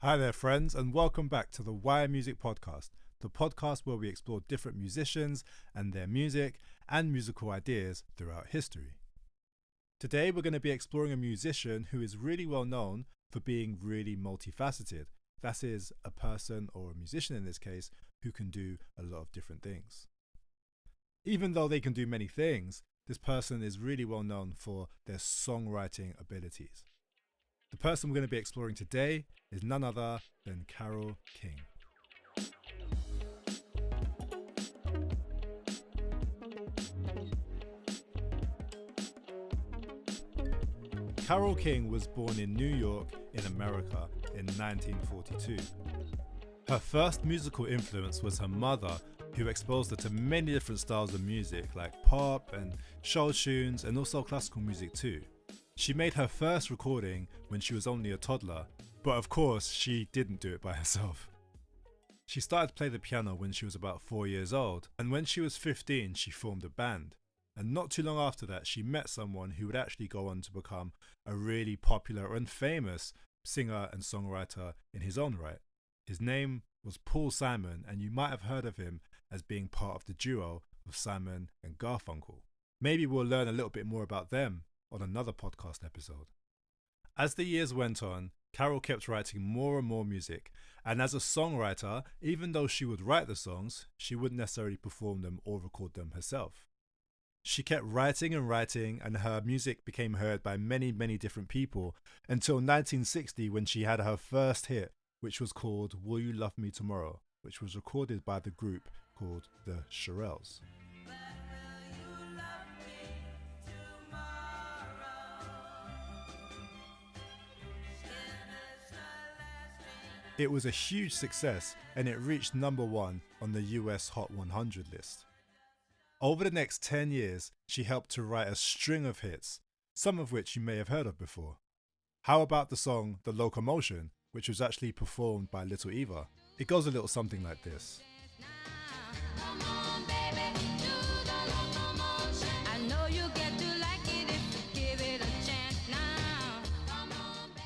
Hi there, friends, and welcome back to the Wire Music Podcast, the podcast where we explore different musicians and their music and musical ideas throughout history. Today, we're going to be exploring a musician who is really well known for being really multifaceted. That is, a person, or a musician in this case, who can do a lot of different things. Even though they can do many things, this person is really well known for their songwriting abilities. The person we're going to be exploring today is none other than Carole King. Carole King was born in New York in America in 1942. Her first musical influence was her mother, who exposed her to many different styles of music like pop and show tunes and also classical music too. She made her first recording when she was only a toddler, but of course she didn't do it by herself. She started to play the piano when she was about 4 years old, and when she was 15 she formed a band. And not too long after that she met someone who would actually go on to become a really popular and famous singer and songwriter in his own right. His name was Paul Simon, and you might have heard of him as being part of the duo of Simon and Garfunkel. Maybe we'll learn a little bit more about them on another podcast episode. As the years went on, Carole kept writing more and more music, and as a songwriter, even though she would write the songs, she wouldn't necessarily perform them or record them herself. She kept writing and writing, and her music became heard by many different people until 1960, when she had her first hit, which was called Will You Love Me Tomorrow, which was recorded by the group called the Shirelles. It was a huge success, and it reached number 1 on the US Hot 100 list. Over the next 10 years, she helped to write a string of hits, some of which you may have heard of before. How about the song The Locomotion, which was actually performed by Little Eva? It goes a little something like this.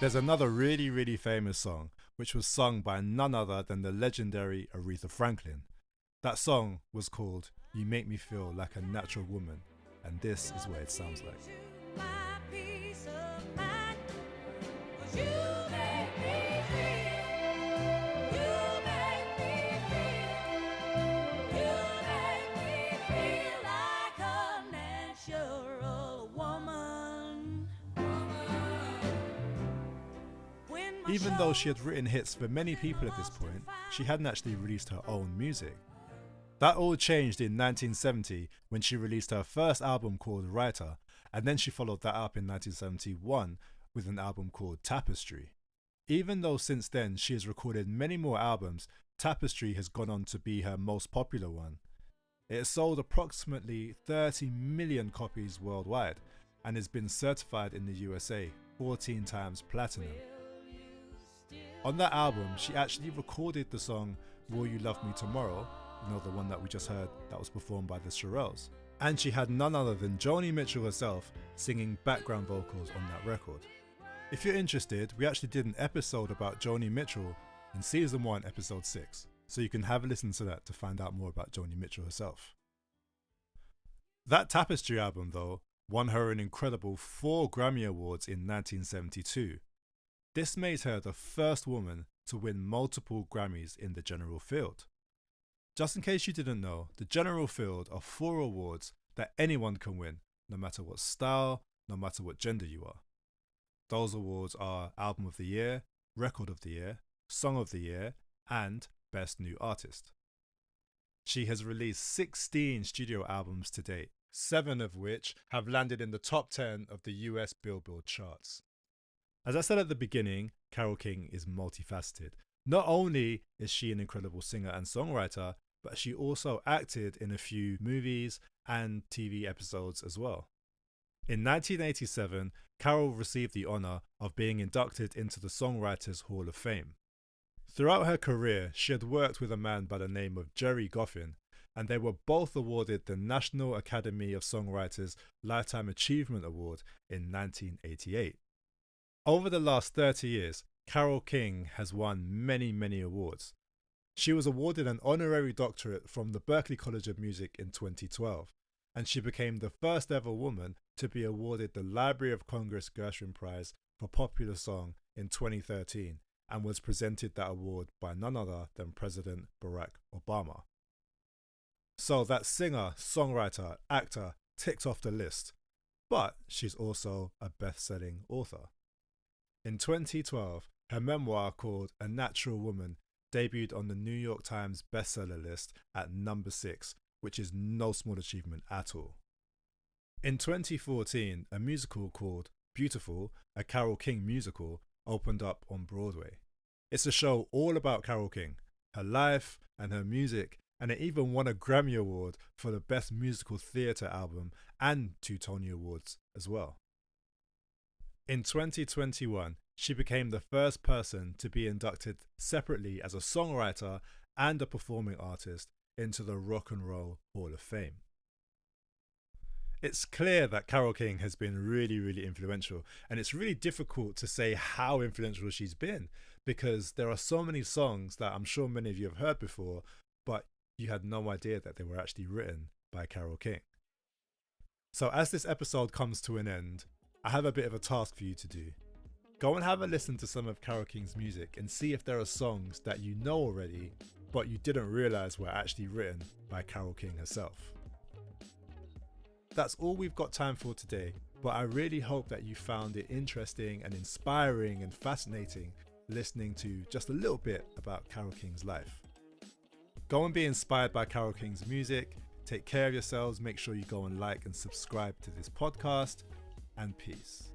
There's another really famous song, which was sung by none other than the legendary Aretha Franklin. That song was called You Make Me Feel Like a Natural Woman, and this is what it sounds like. Even though she had written hits for many people at this point, she hadn't actually released her own music. That all changed in 1970 when she released her first album called Writer, and then she followed that up in 1971 with an album called Tapestry. Even though since then she has recorded many more albums, Tapestry has gone on to be her most popular one. It has sold approximately 30 million copies worldwide and has been certified in the USA 14 times platinum. On that album, she actually recorded the song Will You Love Me Tomorrow, the one that we just heard that was performed by the Shirelles. And she had none other than Joni Mitchell herself singing background vocals on that record. If you're interested, we actually did an episode about Joni Mitchell in season 1, episode 6, so you can have a listen to that to find out more about Joni Mitchell herself. That Tapestry album, though, won her an incredible 4 Grammy Awards in 1972. This made her the first woman to win multiple Grammys in the general field. Just in case you didn't know, the general field are 4 awards that anyone can win, no matter what style, no matter what gender you are. Those awards are Album of the Year, Record of the Year, Song of the Year, and Best New Artist. She has released 16 studio albums to date, 7 of which have landed in the top 10 of the US Billboard charts. As I said at the beginning, Carole King is multifaceted. Not only is she an incredible singer and songwriter, but she also acted in a few movies and TV episodes as well. In 1987, Carole received the honour of being inducted into the Songwriters Hall of Fame. Throughout her career, she had worked with a man by the name of Jerry Goffin, and they were both awarded the National Academy of Songwriters Lifetime Achievement Award in 1988. Over the last 30 years, Carole King has won many, many awards. She was awarded an honorary doctorate from the Berklee College of Music in 2012, and she became the first ever woman to be awarded the Library of Congress Gershwin Prize for Popular Song in 2013, and was presented that award by none other than President Barack Obama. So that singer, songwriter, actor ticked off the list, but she's also a best-selling author. In 2012, her memoir called A Natural Woman debuted on the New York Times bestseller list at number 6, which is no small achievement at all. In 2014, a musical called Beautiful, a Carole King musical, opened up on Broadway. It's a show all about Carole King, her life and her music, and it even won a Grammy Award for the Best Musical Theatre Album and 2 Tony Awards as well. In 2021, she became the first person to be inducted separately as a songwriter and a performing artist into the Rock and Roll Hall of Fame. It's clear that Carole King has been really, really influential, and it's really difficult to say how influential she's been because there are so many songs that I'm sure many of you have heard before, but you had no idea that they were actually written by Carole King. So as this episode comes to an end, I have a bit of a task for you to do. Go and have a listen to some of Carole King's music and see if there are songs that you know already, but you didn't realize were actually written by Carole King herself. That's all we've got time for today, but I really hope that you found it interesting and inspiring and fascinating listening to just a little bit about Carole King's life. Go and be inspired by Carole King's music. Take care of yourselves. Make sure you go and like and subscribe to this podcast. And peace.